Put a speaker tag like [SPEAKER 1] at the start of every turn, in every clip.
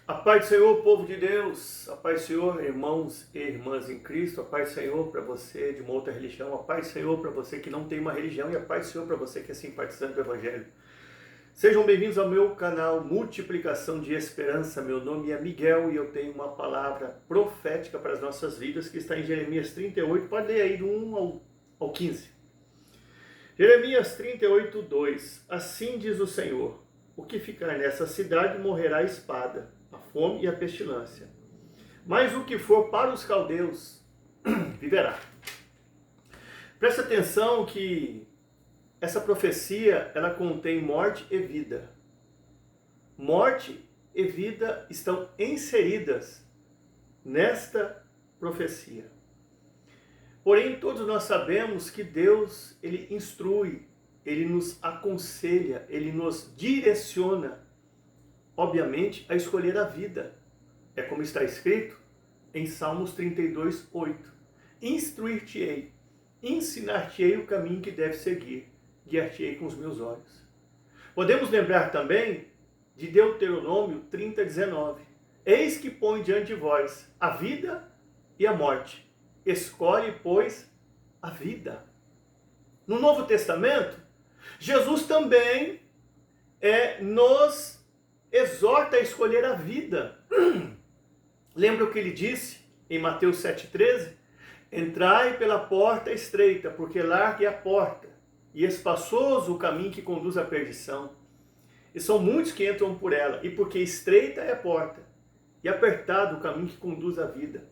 [SPEAKER 1] A paz do Senhor, povo de Deus, a paz do Senhor, irmãos e irmãs em Cristo, a paz do Senhor para você de uma outra religião, a paz do Senhor para você que não tem uma religião e a paz do Senhor para você que é simpatizante do Evangelho. Sejam bem-vindos ao meu canal Multiplicação de Esperança. Meu nome é Miguel e eu tenho uma palavra profética para as nossas vidas que está em Jeremias 38, pode ler aí do 1 ao 15. Jeremias 38, 2. Assim diz o Senhor: o que ficar nessa cidade morrerá a espada, a fome e a pestilência. Mas o que for para os caldeus viverá. Presta atenção que essa profecia, ela contém morte e vida. Morte e vida estão inseridas nesta profecia. Porém, todos nós sabemos que Deus, Ele instrui, Ele nos aconselha, Ele nos direciona, obviamente, a escolher a vida. É como está escrito em Salmos 32, 8. Instruir-te-ei, ensinar-te-ei o caminho que deve seguir, guiar-te-ei com os meus olhos. Podemos lembrar também de Deuteronômio 30, 19. Eis que põe diante de vós a vida e a morte. Escolhe, pois, a vida. No Novo Testamento, Jesus também nos exorta a escolher a vida. Lembra o que ele disse em Mateus 7,13? Entrai pela porta estreita, porque larga é a porta, e espaçoso o caminho que conduz à perdição. E são muitos que entram por ela, e porque estreita é a porta, e apertado o caminho que conduz à vida,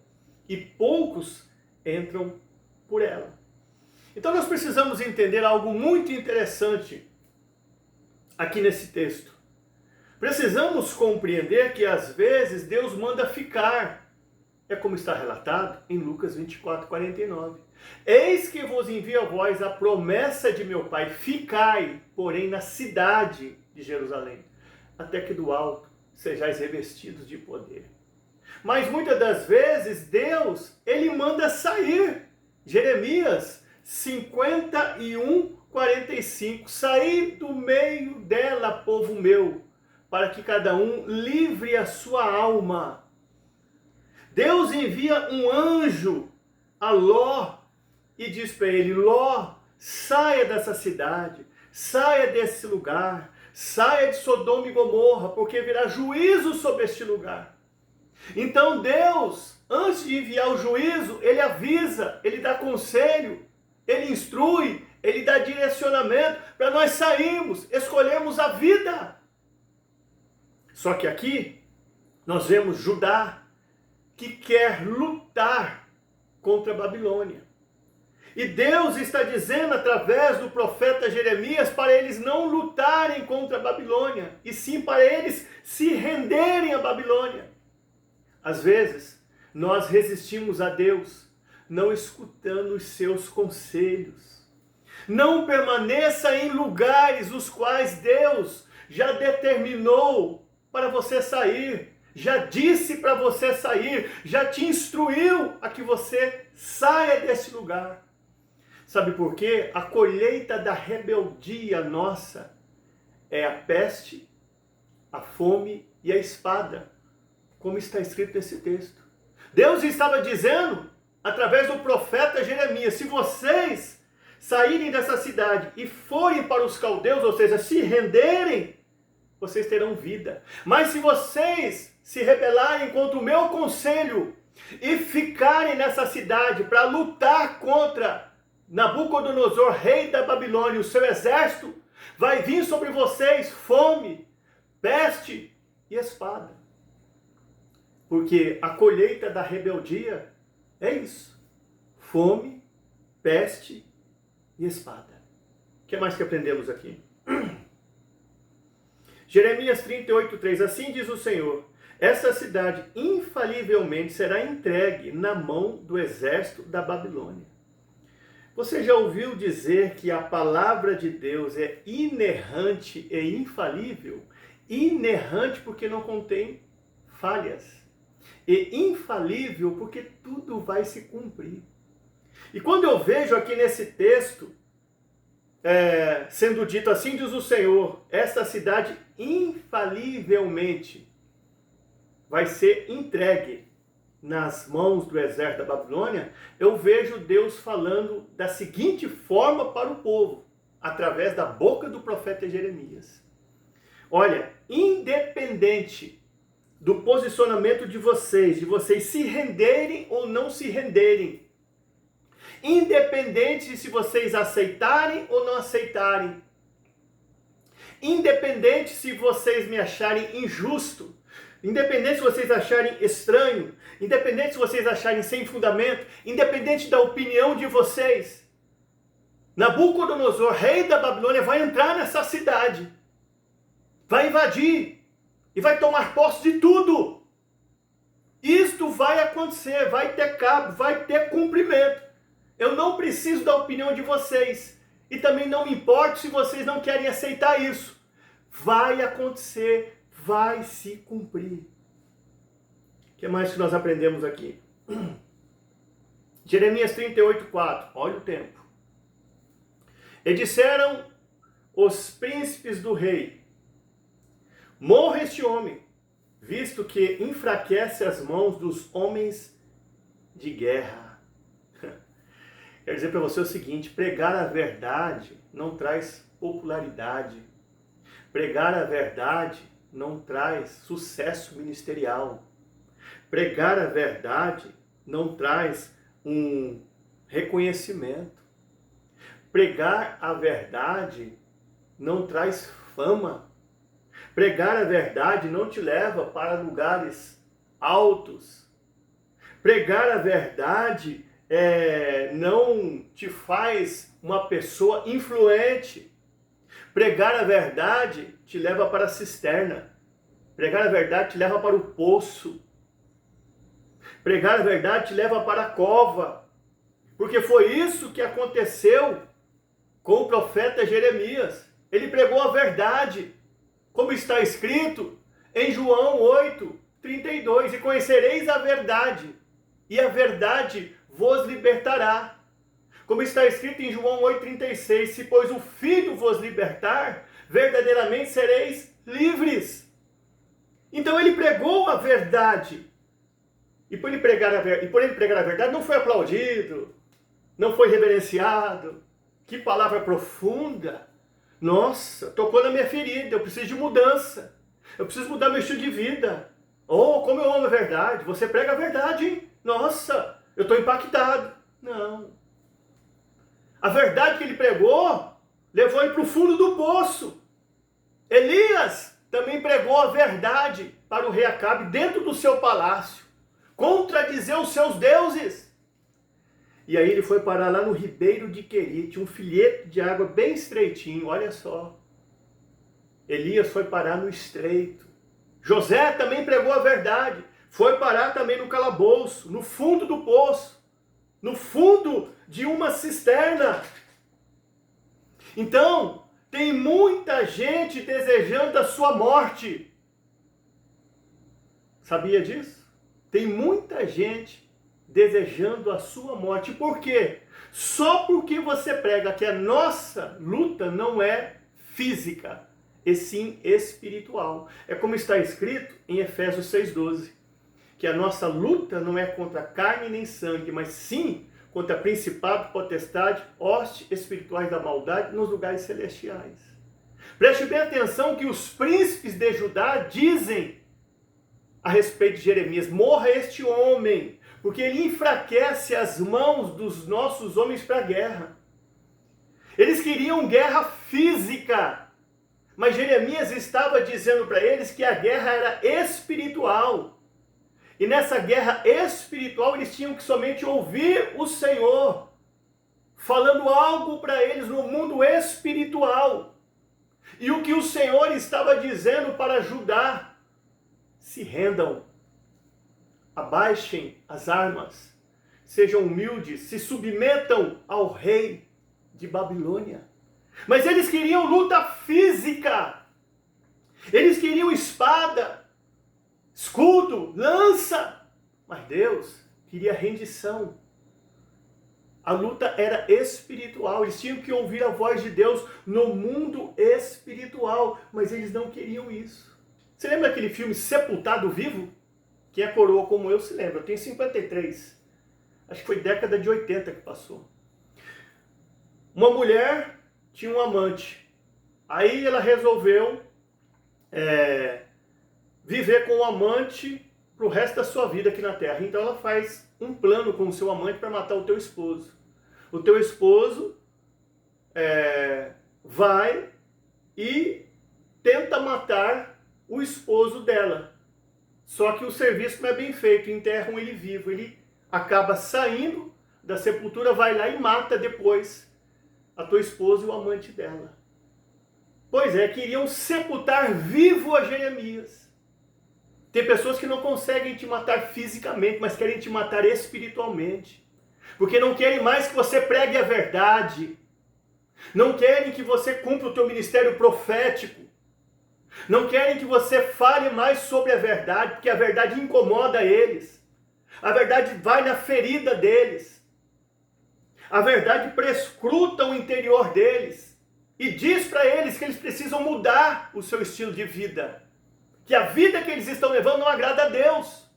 [SPEAKER 1] e poucos entram por ela. Então nós precisamos entender algo muito interessante aqui nesse texto. Precisamos compreender que às vezes Deus manda ficar. É como está relatado em Lucas 24, 49. Eis que vos envio a vós a promessa de meu Pai, ficai, porém, na cidade de Jerusalém, até que do alto sejais revestidos de poder. Mas muitas das vezes Deus, Ele manda sair. Jeremias 51, 45. Saí do meio dela, povo meu, para que cada um livre a sua alma. Deus envia um anjo a Ló e diz para ele: Ló, saia dessa cidade, saia desse lugar, saia de Sodoma e Gomorra, porque virá juízo sobre este lugar. Então Deus, antes de enviar o juízo, Ele avisa, Ele dá conselho, Ele instrui, Ele dá direcionamento para nós sairmos, escolhermos a vida. Só que aqui nós vemos Judá que quer lutar contra a Babilônia. E Deus está dizendo através do profeta Jeremias para eles não lutarem contra a Babilônia, e sim para eles se renderem à Babilônia. Às vezes, nós resistimos a Deus, não escutando os seus conselhos. Não permaneça em lugares os quais Deus já determinou para você sair, já disse para você sair, já te instruiu a que você saia desse lugar. Sabe por quê? A colheita da rebeldia nossa é a peste, a fome e a espada, como está escrito nesse texto. Deus estava dizendo, através do profeta Jeremias, se vocês saírem dessa cidade e forem para os caldeus, ou seja, se renderem, vocês terão vida. Mas se vocês se rebelarem contra o meu conselho e ficarem nessa cidade para lutar contra Nabucodonosor, rei da Babilônia, o seu exército, vai vir sobre vocês fome, peste e espada. Porque a colheita da rebeldia é isso: fome, peste e espada. O que mais que aprendemos aqui? Jeremias 38, 3. Assim diz o Senhor: essa cidade infalivelmente será entregue na mão do exército da Babilônia. Você já ouviu dizer que a palavra de Deus é inerrante e infalível? Inerrante porque não contém falhas. E infalível porque tudo vai se cumprir. E quando eu vejo aqui nesse texto, sendo dito assim diz o Senhor, esta cidade infalivelmente vai ser entregue nas mãos do exército da Babilônia, eu vejo Deus falando da seguinte forma para o povo, através da boca do profeta Jeremias. Olha, independente do posicionamento de vocês se renderem ou não se renderem, independente de se vocês aceitarem ou não aceitarem, independente se vocês me acharem injusto, independente se vocês acharem estranho, independente se vocês acharem sem fundamento, independente da opinião de vocês, Nabucodonosor, rei da Babilônia, vai entrar nessa cidade, vai invadir e vai tomar posse de tudo. Isto vai acontecer, vai ter cabo, vai ter cumprimento. Eu não preciso da opinião de vocês e também não me importo se vocês não querem aceitar isso. Vai acontecer, vai se cumprir. O que mais que nós aprendemos aqui? Jeremias 38:4, olha o tempo. E disseram os príncipes do rei: morra este homem, visto que enfraquece as mãos dos homens de guerra. Quero dizer para você o seguinte: pregar a verdade não traz popularidade. Pregar a verdade não traz sucesso ministerial. Pregar a verdade não traz um reconhecimento. Pregar a verdade não traz fama. Pregar a verdade não te leva para lugares altos. Pregar a verdade não te faz uma pessoa influente. Pregar a verdade te leva para a cisterna. Pregar a verdade te leva para o poço. Pregar a verdade te leva para a cova. Porque foi isso que aconteceu com o profeta Jeremias. Ele pregou a verdade, como está escrito em João 8:32. E conhecereis a verdade, e a verdade vos libertará. Como está escrito em João 8:36, se pois o Filho vos libertar, verdadeiramente sereis livres. Então ele pregou a verdade. E por ele pregar a verdade, não foi aplaudido, não foi reverenciado. Que palavra profunda! Nossa, tocou na minha ferida, eu preciso de mudança. Eu preciso mudar meu estilo de vida. Oh, como eu amo a verdade. Você prega a verdade, hein? Nossa, eu estou impactado. Não. A verdade que ele pregou levou ele para o fundo do poço. Elias também pregou a verdade para o rei Acabe dentro do seu palácio. Contradizer os seus deuses. E aí ele foi parar lá no ribeiro de Querite, um filete de água bem estreitinho, olha só. Elias foi parar no estreito. José também pregou a verdade, foi parar também no calabouço, no fundo do poço, no fundo de uma cisterna. Então, tem muita gente desejando a sua morte. Sabia disso? Tem muita gente desejando a sua morte. Por quê? Só porque você prega que a nossa luta não é física, e sim espiritual. É como está escrito em Efésios 6:12, que a nossa luta não é contra carne nem sangue, mas sim contra principado, potestade, hostes espirituais da maldade nos lugares celestiais. Preste bem atenção que os príncipes de Judá dizem a respeito de Jeremias: morra este homem, porque ele enfraquece as mãos dos nossos homens para a guerra. Eles queriam guerra física, mas Jeremias estava dizendo para eles que a guerra era espiritual. E nessa guerra espiritual eles tinham que somente ouvir o Senhor, falando algo para eles no mundo espiritual. E o que o Senhor estava dizendo para Judá: se rendam, abaixem as armas, sejam humildes, se submetam ao rei de Babilônia. Mas eles queriam luta física, eles queriam espada, escudo, lança, mas Deus queria rendição. A luta era espiritual, eles tinham que ouvir a voz de Deus no mundo espiritual, mas eles não queriam isso. Você lembra aquele filme Sepultado Vivo? Quem é coroa como eu se lembra, eu tenho 53. Acho que foi década de 80 que passou. Uma mulher tinha um amante. Aí ela resolveu viver com o amante pro resto da sua vida aqui na Terra. Então ela faz um plano com o seu amante para matar o teu esposo. O teu esposo vai e tenta matar o esposo dela. Só que o serviço não é bem feito, enterram ele vivo. Ele acaba saindo da sepultura, vai lá e mata depois a tua esposa e o amante dela. Pois é, queriam sepultar vivo a Jeremias. Tem pessoas que não conseguem te matar fisicamente, mas querem te matar espiritualmente. Porque não querem mais que você pregue a verdade. Não querem que você cumpra o teu ministério profético. Não querem que você fale mais sobre a verdade, porque a verdade incomoda eles. A verdade vai na ferida deles. A verdade prescruta o interior deles. E diz para eles que eles precisam mudar o seu estilo de vida. Que a vida que eles estão levando não agrada a Deus.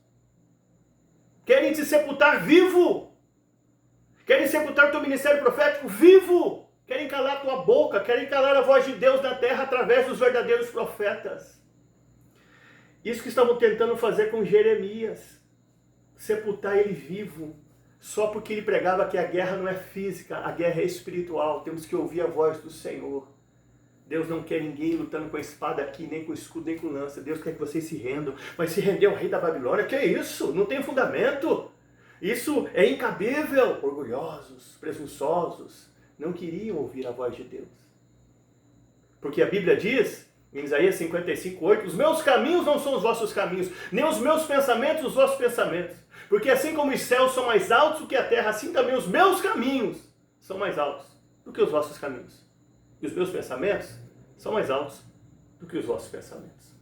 [SPEAKER 1] Querem te sepultar vivo. Querem sepultar o teu ministério profético vivo. Querem calar a tua boca. Querem calar a voz de Deus na terra através dos verdadeiros profetas. Isso que estavam tentando fazer com Jeremias. Sepultar ele vivo. Só porque ele pregava que a guerra não é física, a guerra é espiritual. Temos que ouvir a voz do Senhor. Deus não quer ninguém lutando com a espada aqui, nem com escudo, nem com lança. Deus quer que vocês se rendam. Mas se render ao rei da Babilônia, que é isso? Não tem fundamento. Isso é incabível. Orgulhosos, presunçosos, não queriam ouvir a voz de Deus. Porque a Bíblia diz, em Isaías 55:8, os meus caminhos não são os vossos caminhos, nem os meus pensamentos os vossos pensamentos. Porque assim como os céus são mais altos do que a terra, assim também os meus caminhos são mais altos do que os vossos caminhos. E os meus pensamentos são mais altos do que os vossos pensamentos.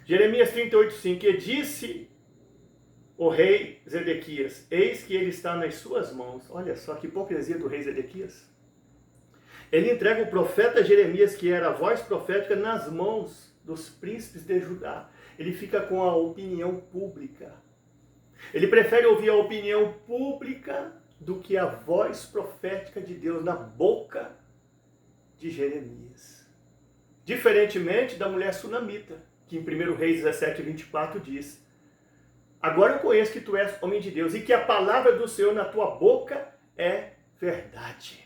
[SPEAKER 1] Jeremias 38:5, e disse o rei Zedequias, eis que ele está nas suas mãos. Olha só que hipocrisia do rei Zedequias. Ele entrega o profeta Jeremias, que era a voz profética, nas mãos dos príncipes de Judá. Ele fica com a opinião pública. Ele prefere ouvir a opinião pública do que a voz profética de Deus na boca de Jeremias. Diferentemente da mulher sunamita, que em 1 Reis 17:24 diz, agora eu conheço que tu és homem de Deus e que a palavra do Senhor na tua boca é verdade.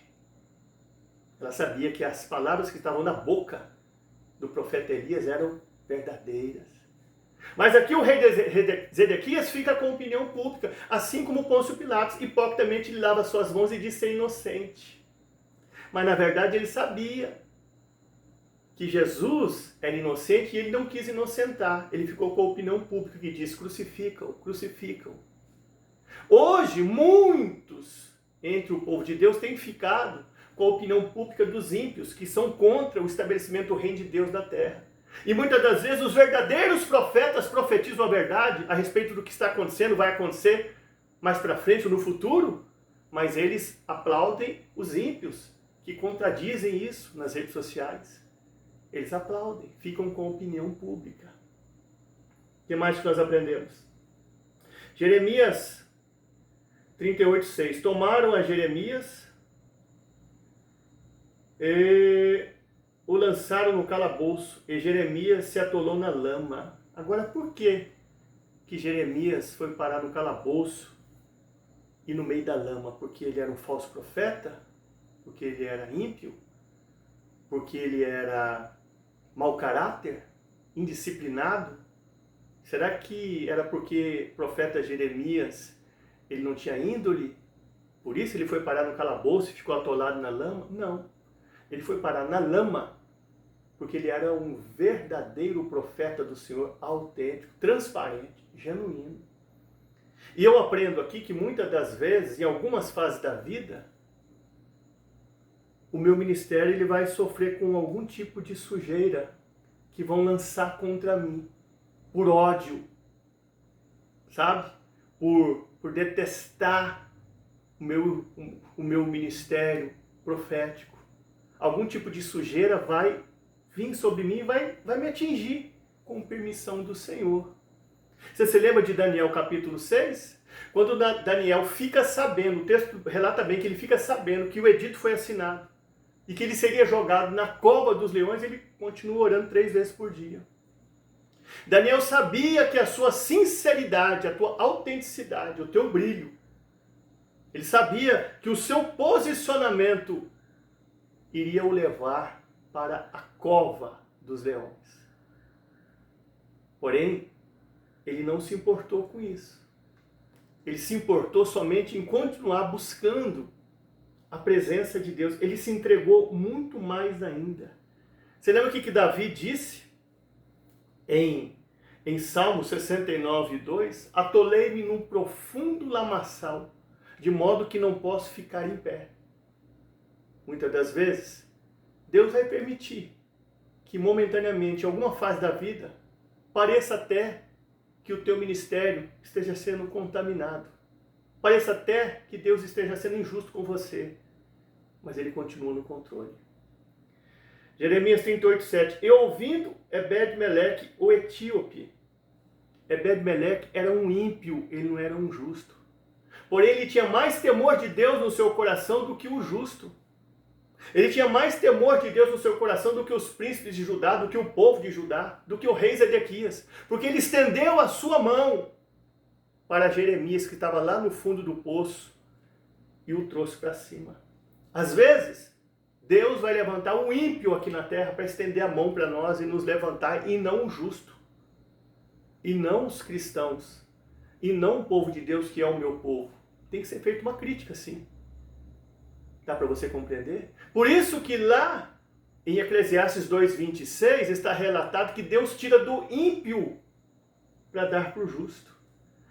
[SPEAKER 1] Ela sabia que as palavras que estavam na boca do profeta Elias eram verdadeiras. Mas aqui o rei Zedequias fica com opinião pública, assim como Pôncio Pilatos, hipocritamente ele lava suas mãos e diz ser inocente. Mas na verdade ele sabia que Jesus era inocente e ele não quis inocentar. Ele ficou com a opinião pública que diz crucificam, crucificam. Hoje muitos entre o povo de Deus têm ficado com a opinião pública dos ímpios, que são contra o estabelecimento do reino de Deus na terra. E muitas das vezes os verdadeiros profetas profetizam a verdade a respeito do que está acontecendo, vai acontecer mais para frente, no futuro, mas eles aplaudem os ímpios que contradizem isso nas redes sociais. Eles aplaudem, ficam com opinião pública. O que mais que nós aprendemos? Jeremias 38:6. Tomaram a Jeremias e o lançaram no calabouço, e Jeremias se atolou na lama. Agora, por que Jeremias foi parar no calabouço e no meio da lama? Porque ele era um falso profeta? Porque ele era ímpio? Porque ele era mau caráter? Indisciplinado? Será que era porque o profeta Jeremias ele não tinha índole? Por isso ele foi parar no calabouço e ficou atolado na lama? Não. Ele foi parar na lama porque ele era um verdadeiro profeta do Senhor, autêntico, transparente, genuíno. E eu aprendo aqui que muitas das vezes, em algumas fases da vida, o meu ministério ele vai sofrer com algum tipo de sujeira que vão lançar contra mim, por ódio, sabe? Por detestar o meu ministério profético. Algum tipo de sujeira vai vir sobre mim e vai me atingir com permissão do Senhor. Você se lembra de Daniel capítulo 6? Quando Daniel fica sabendo, o texto relata bem que ele fica sabendo que o edito foi assinado e que ele seria jogado na cova dos leões, ele continua orando 3 vezes por dia. Daniel sabia que a sua sinceridade, a tua autenticidade, o teu brilho, ele sabia que o seu posicionamento iria o levar para a cova dos leões. Porém, ele não se importou com isso. Ele se importou somente em continuar buscando a presença de Deus. Ele se entregou muito mais ainda. Você lembra o que Davi disse em Salmo 69, 2? Atolei-me num profundo lamaçal, de modo que não posso ficar em pé. Muitas das vezes, Deus vai permitir que momentaneamente, em alguma fase da vida, pareça até que o teu ministério esteja sendo contaminado. Pareça até que Deus esteja sendo injusto com você. Mas Ele continua no controle. Jeremias 38, 7. E ouvindo Ebed-Meleque, o etíope. Ebed-Meleque era um ímpio, ele não era um justo. Porém, ele tinha mais temor de Deus no seu coração do que o justo. Ele tinha mais temor de Deus no seu coração do que os príncipes de Judá, do que o povo de Judá, do que o rei Zedequias. Porque ele estendeu a sua mão para Jeremias, que estava lá no fundo do poço, e o trouxe para cima. Às vezes, Deus vai levantar um ímpio aqui na terra para estender a mão para nós e nos levantar, e não o justo. E não os cristãos. E não o povo de Deus, que é o meu povo. Tem que ser feita uma crítica, sim. Dá para você compreender? Por isso que lá em Eclesiastes 2:26 está relatado que Deus tira do ímpio para dar para o justo.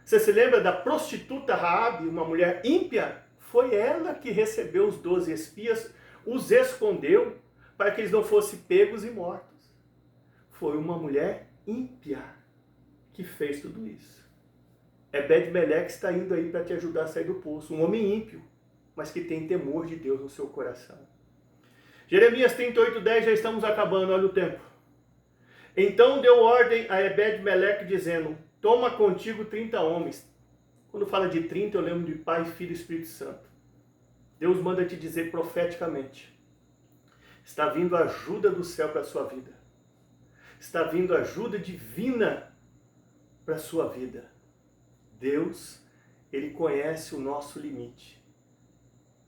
[SPEAKER 1] Você se lembra da prostituta Raabe, uma mulher ímpia? Foi ela que recebeu os 12 espias, os escondeu para que eles não fossem pegos e mortos. Foi uma mulher ímpia que fez tudo isso. Ebed-Meleque está indo aí para te ajudar a sair do poço. Um homem ímpio, mas que tem temor de Deus no seu coração. Jeremias 38:10, já estamos acabando, olha o tempo. Então deu ordem a Ebed-Meleque dizendo, toma contigo 30 homens. Quando fala de 30, eu lembro de Pai, Filho e Espírito Santo. Deus manda te dizer profeticamente, está vindo ajuda do céu para a sua vida. Está vindo ajuda divina para a sua vida. Deus, Ele conhece o nosso limite.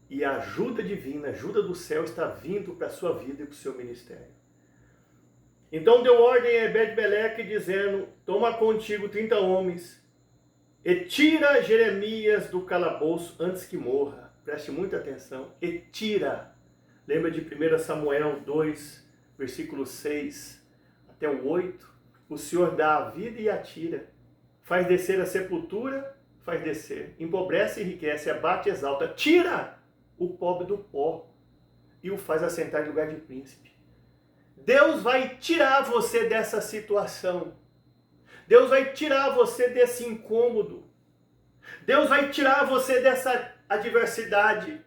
[SPEAKER 1] E a ajuda divina, a ajuda do céu está vindo para a sua vida e para o seu ministério. Então deu ordem a Ebed-Meleque dizendo, toma contigo 30 homens e tira Jeremias do calabouço antes que morra. Preste muita atenção. E tira. Lembra de 1 Samuel 2, versículo 6 até o 8? O Senhor dá a vida e a tira. Faz descer a sepultura, faz descer. Empobrece e enriquece, abate e exalta. Tira o pobre do pó e o faz assentar em lugar de príncipe. Deus vai tirar você dessa situação. Deus vai tirar você desse incômodo. Deus vai tirar você dessa adversidade.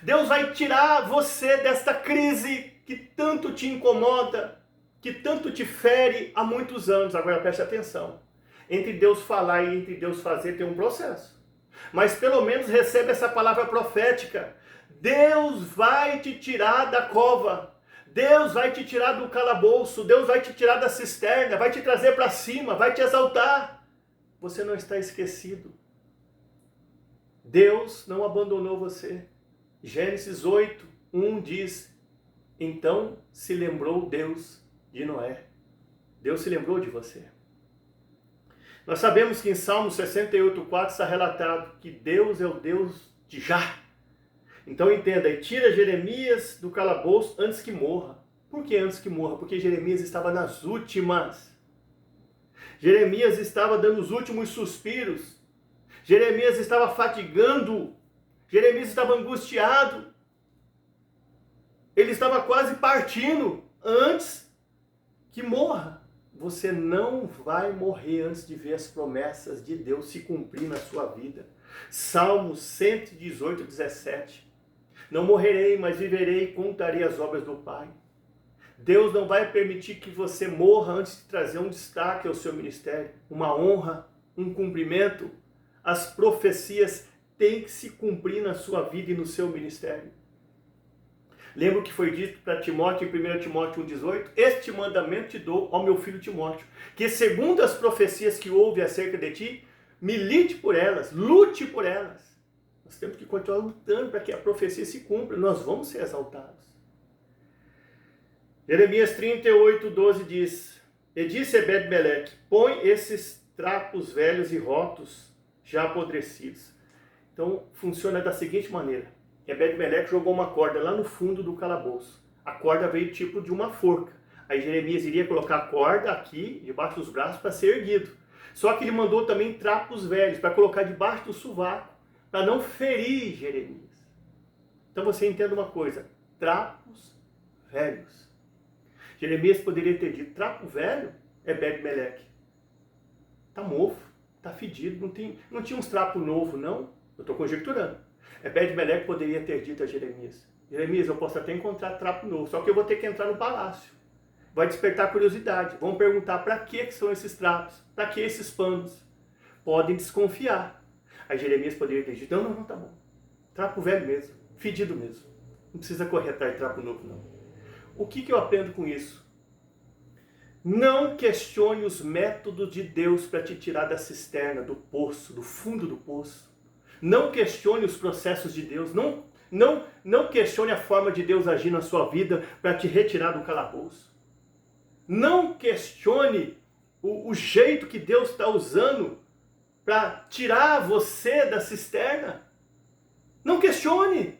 [SPEAKER 1] Deus vai tirar você desta crise que tanto te incomoda, que tanto te fere há muitos anos. Agora preste atenção. Entre Deus falar e entre Deus fazer tem um processo. Mas pelo menos recebe essa palavra profética. Deus vai te tirar da cova. Deus vai te tirar do calabouço. Deus vai te tirar da cisterna. Vai te trazer para cima. Vai te exaltar. Você não está esquecido. Deus não abandonou você. Gênesis 8:1 diz, então se lembrou Deus de Noé. Deus se lembrou de você. Nós sabemos que em Salmo 68:4 está relatado que Deus é o Deus de já. Então entenda, e tira Jeremias do calabouço antes que morra. Por que antes que morra? Porque Jeremias estava nas últimas. Jeremias estava dando os últimos suspiros. Jeremias estava fatigando. Jeremias estava angustiado. Ele estava quase partindo antes que morra. Você não vai morrer antes de ver as promessas de Deus se cumprir na sua vida. Salmo 118:17. Não morrerei, mas viverei e contarei as obras do Pai. Deus não vai permitir que você morra antes de trazer um destaque ao seu ministério, uma honra, um cumprimento, as profecias têm que se cumprir na sua vida e no seu ministério. Lembra o que foi dito para Timóteo em 1 Timóteo 1,18? Este mandamento te dou ao meu filho Timóteo, que segundo as profecias que houve acerca de ti, milite por elas, lute por elas. Nós temos que continuar lutando para que a profecia se cumpra, nós vamos ser exaltados. Jeremias 38:12 diz: E disse Ebed-Meleque, põe esses trapos velhos e rotos já apodrecidos. Então funciona da seguinte maneira. Ebed-Meleque jogou uma corda lá no fundo do calabouço. A corda veio tipo de uma forca. Aí Jeremias iria colocar a corda aqui, debaixo dos braços, para ser erguido. Só que ele mandou também trapos velhos, para colocar debaixo do sovaco, para não ferir Jeremias. Então você entenda uma coisa, trapos velhos. Jeremias poderia ter dito, trapo velho é Ebed-Meleque. Está mofo, está fedido, não tinha uns trapos novos não, eu estou conjecturando. Ebed-Meleque poderia ter dito a Jeremias, Jeremias, eu posso até encontrar trapo novo, só que eu vou ter que entrar no palácio. Vai despertar curiosidade, vão perguntar para que são esses trapos, para que esses panos. Podem desconfiar. Aí Jeremias poderia ter dito, não, tá bom. Trapo velho mesmo, fedido mesmo. Não precisa correr atrás de trapo novo não. O que eu aprendo com isso? Não questione os métodos de Deus para te tirar da cisterna, do poço, do fundo do poço. Não questione os processos de Deus. Não questione a forma de Deus agir na sua vida para te retirar do calabouço. Não questione o jeito que Deus está usando para tirar você da cisterna. Não questione.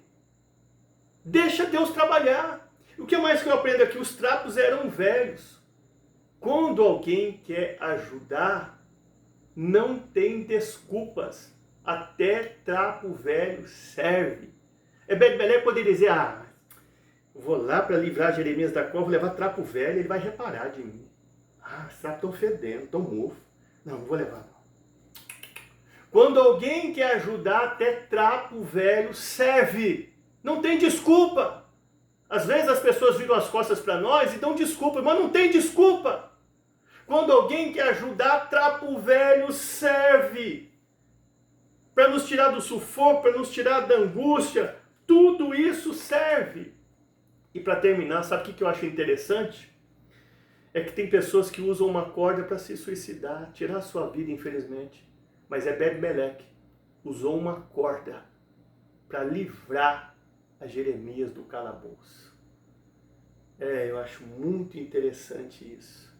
[SPEAKER 1] Deixa Deus trabalhar. O que mais que eu aprendo aqui? Os trapos eram velhos. Quando alguém quer ajudar, não tem desculpas. Até trapo velho serve. Ebed-Meleque poderia dizer, vou lá para livrar Jeremias da cova, vou levar trapo velho, ele vai reparar de mim. Os trapos estão fedendo, estão mofos. Não vou levar não. Quando alguém quer ajudar, até trapo velho serve. Não tem desculpa. Às vezes as pessoas viram as costas para nós e dão desculpa, mas não tem desculpa. Quando alguém quer ajudar, trapo velho serve. Para nos tirar do sufoco, para nos tirar da angústia, tudo isso serve. E para terminar, sabe o que eu acho interessante? É que tem pessoas que usam uma corda para se suicidar, tirar a sua vida, infelizmente. Mas Ebed-Meleque usou uma corda para livrar a Jeremias do calabouço. Eu acho muito interessante isso.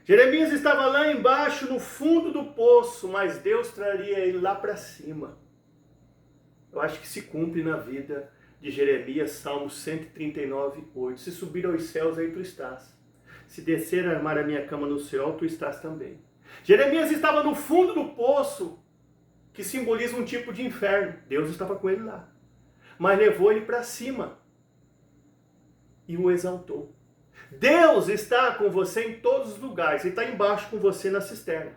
[SPEAKER 1] Jeremias estava lá embaixo, no fundo do poço, mas Deus traria ele lá para cima. Eu acho que se cumpre na vida de Jeremias, Salmo 139:8. Se subir aos céus, aí tu estás. Se descer a armar a minha cama no céu, tu estás também. Jeremias estava no fundo do poço, que simboliza um tipo de inferno. Deus estava com ele lá. Mas levou ele para cima e o exaltou. Deus está com você em todos os lugares. Ele está embaixo com você na cisterna.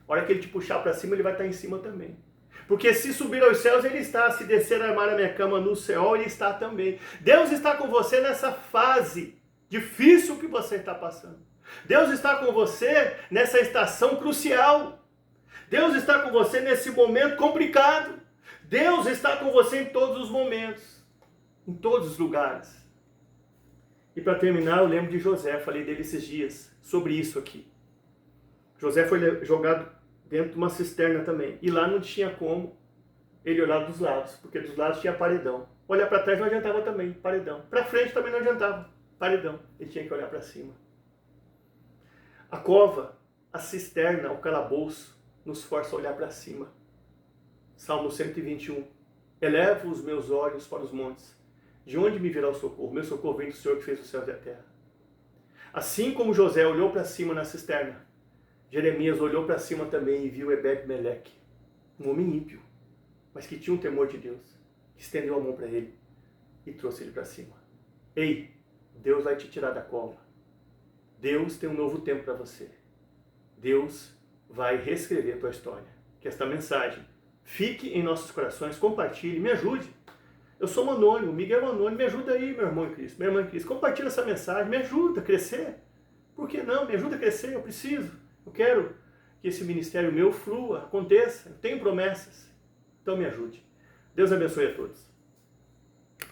[SPEAKER 1] A hora que ele te puxar para cima, ele vai estar em cima também. Porque se subir aos céus, ele está. Se descer a armar a minha cama no céu, ele está também. Deus está com você nessa fase difícil que você está passando. Deus está com você nessa estação crucial. Deus está com você nesse momento complicado. Deus está com você em todos os momentos. Em todos os lugares. E para terminar, eu lembro de José, falei dele esses dias, sobre isso aqui. José foi jogado dentro de uma cisterna também. E lá não tinha como ele olhar dos lados, porque dos lados tinha paredão. Olhar para trás não adiantava também, paredão. Para frente também não adiantava, paredão. Ele tinha que olhar para cima. A cova, a cisterna, o calabouço, nos força a olhar para cima. Salmo 121. Eleva os meus olhos para os montes. De onde me virá o socorro? Meu socorro vem do Senhor que fez os céus e a terra. Assim como José olhou para cima na cisterna, Jeremias olhou para cima também e viu Ebed-Meleque, um homem ímpio, mas que tinha um temor de Deus, que estendeu a mão para ele e trouxe ele para cima. Ei, Deus vai te tirar da cova. Deus tem um novo tempo para você. Deus vai reescrever a tua história. Que esta mensagem fique em nossos corações, compartilhe, me ajude. Eu sou um anônimo, Miguel anônimo, me ajuda aí, meu irmão em Cristo, minha irmã em Cristo. Compartilha essa mensagem, me ajuda a crescer. Por que não? Me ajuda a crescer, eu preciso. Eu quero que esse ministério meu flua, aconteça. Eu tenho promessas. Então me ajude. Deus abençoe a todos.